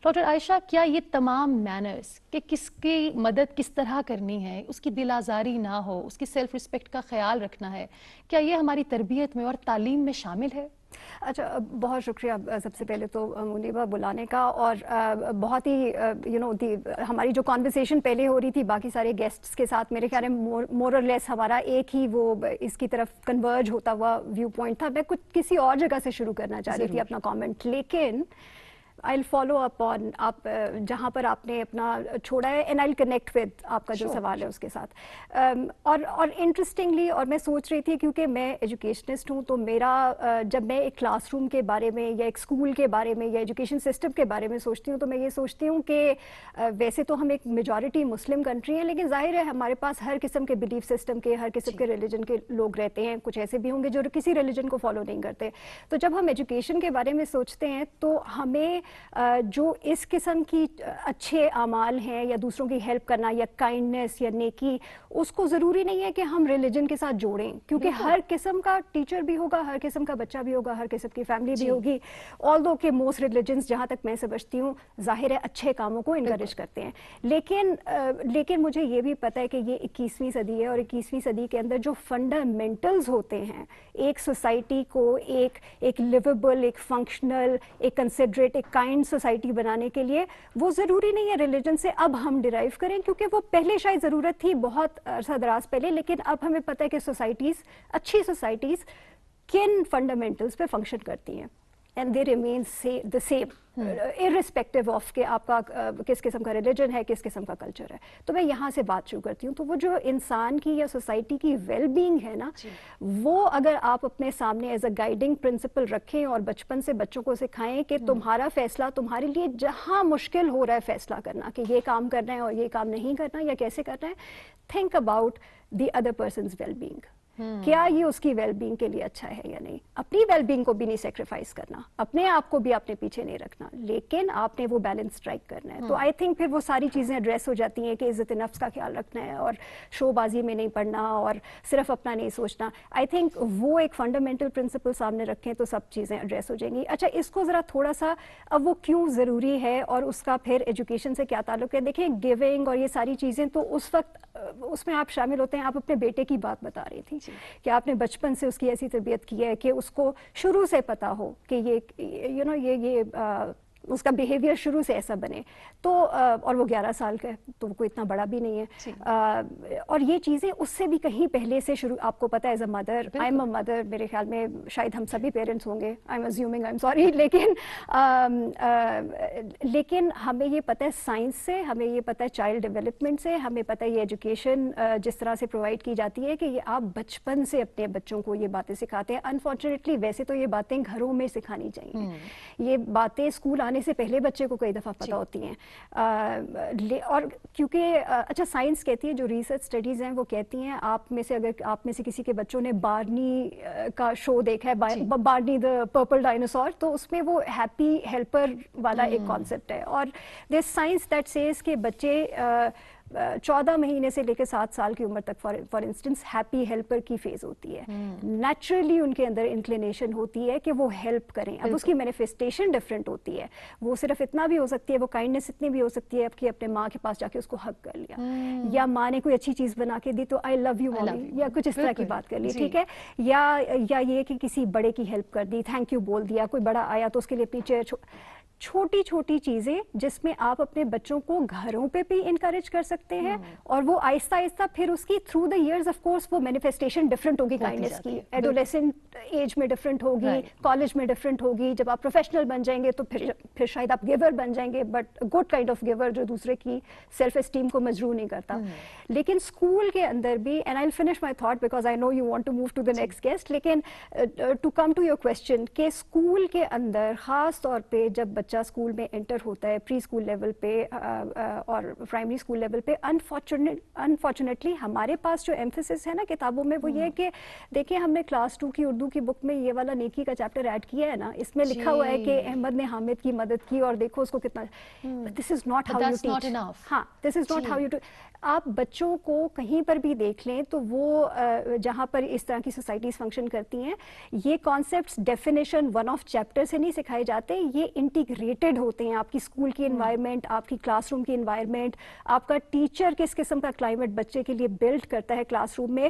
Doctor عائشہ، کیا یہ تمام مینرز کہ کس کی مدد کس طرح کرنی ہے، اس کی دل آزاری نہ ہو، اس کی سیلف رسپیکٹ کا خیال رکھنا ہے، کیا یہ ہماری تربیت میں اور تعلیم میں شامل ہے؟ اچھا، بہت شکریہ سب سے پہلے تو منیبہ بلانے کا، اور بہت ہی ہماری جو کانورسیشن پہلے ہو رہی تھی باقی سارے گیسٹس کے ساتھ، میرے خیال میں مور اور لیس ہمارا ایک ہی وہ اس کی طرف کنورج ہوتا ہوا ویو پوائنٹ تھا. میں کچھ کسی اور جگہ سے شروع کرنا چاہ رہی تھی اپنا کامنٹ، لیکن I'll follow up on آپ جہاں پر آپ نے اپنا چھوڑا ہے and I'll connect with آپ کا جو سوال ہے اس کے ساتھ. اور انٹرسٹنگلی، اور میں سوچ رہی تھی کیونکہ میں ایجوکیشنسٹ ہوں، تو میرا جب میں ایک کلاس روم کے بارے میں یا ایک اسکول کے بارے میں یا ایجوکیشن سسٹم کے بارے میں سوچتی ہوں تو میں یہ سوچتی ہوں کہ ویسے تو ہم ایک میجورٹی مسلم کنٹری ہیں، لیکن ظاہر ہے ہمارے پاس ہر قسم کے بلیف سسٹم کے، ہر قسم کے ریلیجن کے لوگ رہتے ہیں. کچھ ایسے بھی ہوں گے جو کسی ریلیجن کو فالو نہیں کرتے. تو جب ہم ایجوکیشن کے بارے میں سوچتے ہیں تو ہمیں جو اس قسم کی اچھے اعمال ہیں یا دوسروں کی ہیلپ کرنا یا کائنڈنیس یا نیکی، اس کو ضروری نہیں ہے کہ ہم ریلیجن کے ساتھ جوڑیں، کیونکہ ہر قسم کا ٹیچر بھی ہوگا، ہر قسم کا بچہ بھی ہوگا، ہر قسم کی فیملی بھی ہوگی. آلدو کہ موسٹ ریلیجنس جہاں تک میں سمجھتی ہوں ظاہر ہے اچھے کاموں کو انکریج کرتے ہیں، لیکن مجھے یہ بھی پتہ ہے کہ یہ 21ویں صدی ہے، اور 21ویں صدی کے اندر جو فنڈامنٹلز ہوتے ہیں ایک سوسائٹی کو ایک لیویبل، ایک فنکشنل، ایک کنسیڈریٹ، ایک کائنڈ سوسائٹی بنانے کے لیے، وہ ضروری نہیں ہے ریلیجن سے اب ہم ڈیرائیو کریں، کیونکہ وہ پہلے شاید ضرورت تھی بہت عرصہ دراز پہلے، لیکن اب ہمیں پتہ ہے کہ سوسائٹیز، اچھی سوسائٹیز کن فنڈامنٹلز پہ فنکشن کرتی ہیں، and they remain the same irrespective of کہ آپ کا کس قسم کا ریلیجن ہے، کس قسم کا کلچر ہے. تو میں یہاں سے بات شروع کرتی ہوں. تو وہ جو انسان کی یا سوسائٹی کی ویل بینگ ہے نا، وہ اگر آپ اپنے سامنے ایز اے گائیڈنگ پرنسپل رکھیں اور بچپن سے بچوں کو سکھائیں کہ تمہارا فیصلہ تمہارے لیے جہاں مشکل ہو رہا ہے فیصلہ کرنا کہ یہ کام کرنا ہے اور یہ کام نہیں کرنا یا کیسے کرنا ہے، think about the other persons well being. کیا یہ اس کی ویل بینگ کے لیے اچھا ہے یا نہیں. اپنی ویل بینگ کو بھی نہیں سیکریفائس کرنا، اپنے آپ کو بھی اپنے پیچھے نہیں رکھنا، لیکن آپ نے وہ بیلنس اسٹرائک کرنا ہے. تو آئی تھنک پھر وہ ساری چیزیں ایڈریس ہو جاتی ہیں کہ عزت نفس کا خیال رکھنا ہے اور شو بازی میں نہیں پڑنا اور صرف اپنا نہیں سوچنا. آئی تھنک وہ ایک فنڈامنٹل پرنسپل سامنے رکھیں تو سب چیزیں ایڈریس ہو جائیں گی. اچھا، اس کو ذرا تھوڑا سا اب وہ کیوں ضروری ہے اور اس کا پھر ایجوکیشن سے کیا تعلق ہے. دیکھیں، گیونگ اور یہ ساری چیزیں تو اس وقت اس میں آپ شامل ہوتے ہیں. آپ اپنے بیٹے کی بات بتا رہی تھی کہ آپ نے بچپن سے اس کی ایسی تربیت کی ہے کہ اس کو شروع سے پتا ہو کہ یہ اس کا بیہیویئر شروع سے ایسا بنے. تو اور وہ 11 سال کا ہے تو وہ کوئی اتنا بڑا بھی نہیں ہے. اور یہ چیزیں اس سے بھی کہیں پہلے سے شروع. آپ کو پتا ہے as a mother, I am a mother, میرے خیال میں شاید ہم سبھی پیرنٹس ہوں گے، I am assuming, I am sorry, لیکن ہمیں یہ پتہ ہے سائنس سے، ہمیں یہ پتہ ہے چائلڈ ڈیولپمنٹ سے، ہمیں پتہ ہے یہ ایجوکیشن جس طرح سے پرووائڈ کی جاتی ہے کہ یہ آپ بچپن سے اپنے بچوں کو یہ باتیں سکھاتے ہیں. انفارچونیٹلی ویسے تو یہ باتیں گھروں میں سکھانی چاہیے. یہ باتیں اسکول آنے سے پہلے بچے کو کئی دفعہ پتہ ہوتی ہیں. اور کیونکہ اچھا، سائنس کہتی ہے، جو ریسرچ اسٹڈیز ہیں وہ کہتی ہیں، آپ میں سے اگر آپ میں سے کسی کے بچوں نے بارنی کا شو دیکھا ہے، بارنی دا پرپل ڈائناسور، تو اس میں وہ ہیپی ہیلپر والا ایک کانسیپٹ ہے. اور دیر سائنس دیٹ سیز کہ بچے 14 مہینے سے لے کے 7 سال کی عمر تک فار انسٹنس ہیپی ہیلپر کی فیز ہوتی ہے. نیچرلی ان کے اندر انکلینیشن ہوتی ہے کہ وہ ہیلپ کریں. اب اس کی مینیفیسٹیشن ڈفرینٹ ہوتی ہے. وہ صرف اتنا بھی ہو سکتی ہے، وہ کائنڈنیس اتنی بھی ہو سکتی ہے کہ اپنے ماں کے پاس جا کے اس کو ہگ کر لیا، یا ماں نے کوئی اچھی چیز بنا کے دی تو آئی لو یو مامی، یا کچھ اس طرح کی بات کر لی، ٹھیک ہے. یا یہ کہ کسی بڑے کی ہیلپ کر دی، تھینک یو بول دیا. کوئی بڑا آیا تو اس کے لیے اپنی چیئر، چھوٹی چھوٹی چیزیں جس میں آپ اپنے بچوں کو گھروں پہ بھی انکریج کر سکتے ہیں. اور وہ آہستہ آہستہ پھر اس کی through the years of course وہ مینیفیسٹیشن ڈفرینٹ ہوگی کائنڈنیس کی. ایڈولیسنٹ ایج میں ڈفرینٹ ہوگی، کالج میں ڈفرینٹ ہوگی. جب آپ پروفیشنل بن جائیں گے تو پھر شاید آپ گیور بن جائیں گے، but good kind of giver جو دوسرے کی سیلف اسٹیم کو مجروح نہیں کرتا. لیکن اسکول کے اندر بھی، and I finish my thought because I know you want to move to the next guest, لیکن to come to your question کہ اسکول کے اندر خاص طور پہ جب بچہ اسکول میں انٹر ہوتا ہے، پری اسکول لیول پہ اور پرائمری اسکول لیول پہ، انفارچونیٹلی ہمارے پاس جو ایمفیسس ہے نا کتابوں میں وہ یہ ہے کہ دیکھیں ہم نے کلاس 2 کی اردو کی بک میں یہ والا نیکی کا چیپٹر ایڈ کیا ہے نا، اس میں لکھا ہوا ہے کہ احمد نے حامد کی مدد کی اور دیکھو اس کو کتنا. This is not how you teach. ہاں، this is not how you teach. آپ بچوں کو کہیں پر بھی دیکھ لیں تو وہ جہاں پر اس طرح کی سوسائٹیز فنکشن کرتی ہیں، یہ کانسیپٹس ڈیفینیشن 1 آف چیپٹر سے نہیں سکھائے جاتے، یہ کیوریٹڈ ہوتے ہیں. آپ کی اسکول کی انوائرمنٹ, آپ کی کلاس روم کی انوائرمنٹ, آپ کا ٹیچر کس قسم کا کلائمیٹ بچے کے لیے بلڈ کرتا ہے کلاس روم میں,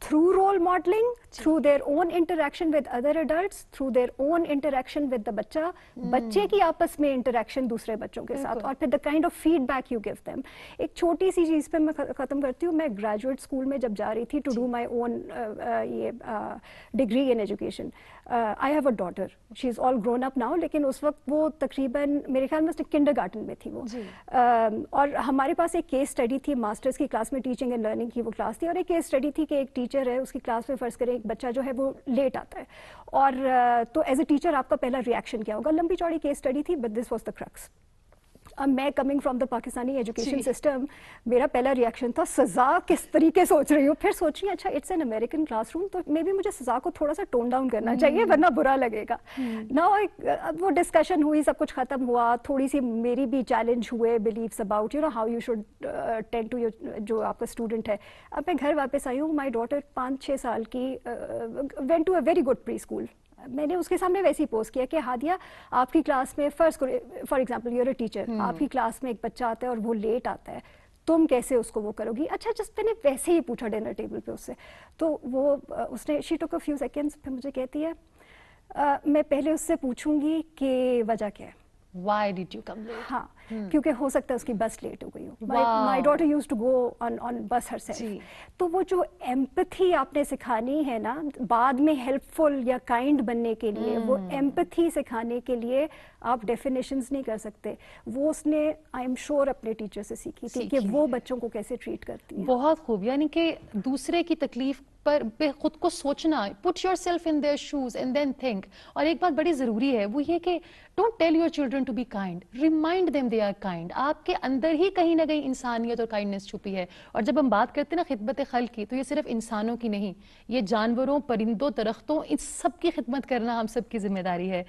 through role modeling, through their own interaction with other adults, through their own interaction with the بچہ, بچے کی آپس میں انٹریکشن دوسرے بچوں کے ساتھ, اور پھر the kind of feedback you give them. ایک چھوٹی سی چیز پہ میں ختم کرتی ہوں. میں گریجویٹ اسکول میں جب جا رہی تھی to do my own degree in education. I have a daughter. She is all grown up now, لیکن اس وقت وہ تقریباً میرے خیال میں کنڈر گارٹن میں تھی وہ. اور ہمارے پاس ایک کیس اسٹڈی تھی ماسٹرز کی کلاس میں, ٹیچنگ اینڈ لرننگ کی وہ کلاس تھی, اور ایک کیس اسٹڈی تھی کہ ایک ٹیچر ہے, اس کی کلاس میں فرض کریں ایک بچہ جو ہے وہ لیٹ آتا ہے, اور تو ایز اے ٹیچر آپ کا پہلا ریئیکشن کیا ہوگا. لمبی چوڑی کیس اسٹڈی تھی, but this was the crux. اب میں coming from the Pakistani education system, میرا پہلا ریئیکشن تھا سزا کس طریقے سوچ رہی ہوں. پھر سوچ رہی ہوں اچھا it's an American classroom, تو مے بی مجھے سزا کو تھوڑا سا ٹون ڈاؤن کرنا چاہیے ورنہ برا لگے گا. نا وہ ڈسکشن ہوئی, سب کچھ ختم ہوا, تھوڑی سی میری بھی چیلنج ہوئے beliefs about how you should tend to جو آپ کا اسٹوڈنٹ ہے. اب میں گھر واپس آئی ہوں, مائی ڈاٹر 5-6 سال کی, went to a very good preschool. میں نے اس کے سامنے ویسے ہی پوسٹ کیا کہ ہادیہ آپ کی کلاس میں فرض for example you are a teacher, آپ کی کلاس میں ایک بچہ آتا ہے اور وہ لیٹ آتا ہے, تم کیسے اس کو وہ کرو گی. اچھا جس میں نے ویسے ہی پوچھا ڈنر ٹیبل پہ اس سے, تو وہ اس نے شی ٹوک اے فیو سیکنڈس, پھر مجھے کہتی ہے میں پہلے اس سے پوچھوں گی کہ وجہ کیا ہے. Why did you come late? ہاں, کیونکہ ہو سکتا ہے اس کی بس لیٹ ہو گئی ہو. My daughter used to go on bus her self. تو وہ جو ایمپتھی آپ نے سکھانی ہے نا بعد میں ہیلپ فل یا کائنڈ بننے کے لیے, وہ ایمپتھی سکھانے کے لیے آپ ڈیفینیشنز نہیں کر سکتے. وہ اس نے آئی ایم شیور اپنے ٹیچر سے سیکھی تھی کہ وہ بچوں کو کیسے ٹریٹ کرتی ہیں. بہت خوب, یعنی کہ دوسرے کی تکلیف پر خود کو سوچنا, put yourself in their shoes and then think. اور ایک بات بڑی ضروری ہے, وہ یہ کہ don't tell your children to be kind, remind them they are kind. آپ کے اندر ہی کہیں نہ کہیں انسانیت اور کائنڈنس چھپی ہے. اور جب ہم بات کرتے ہیں نا خدمت خلق کی, تو یہ صرف انسانوں کی نہیں, یہ جانوروں, پرندوں, درختوں, ان سب کی خدمت کرنا ہم سب کی ذمہ داری ہے.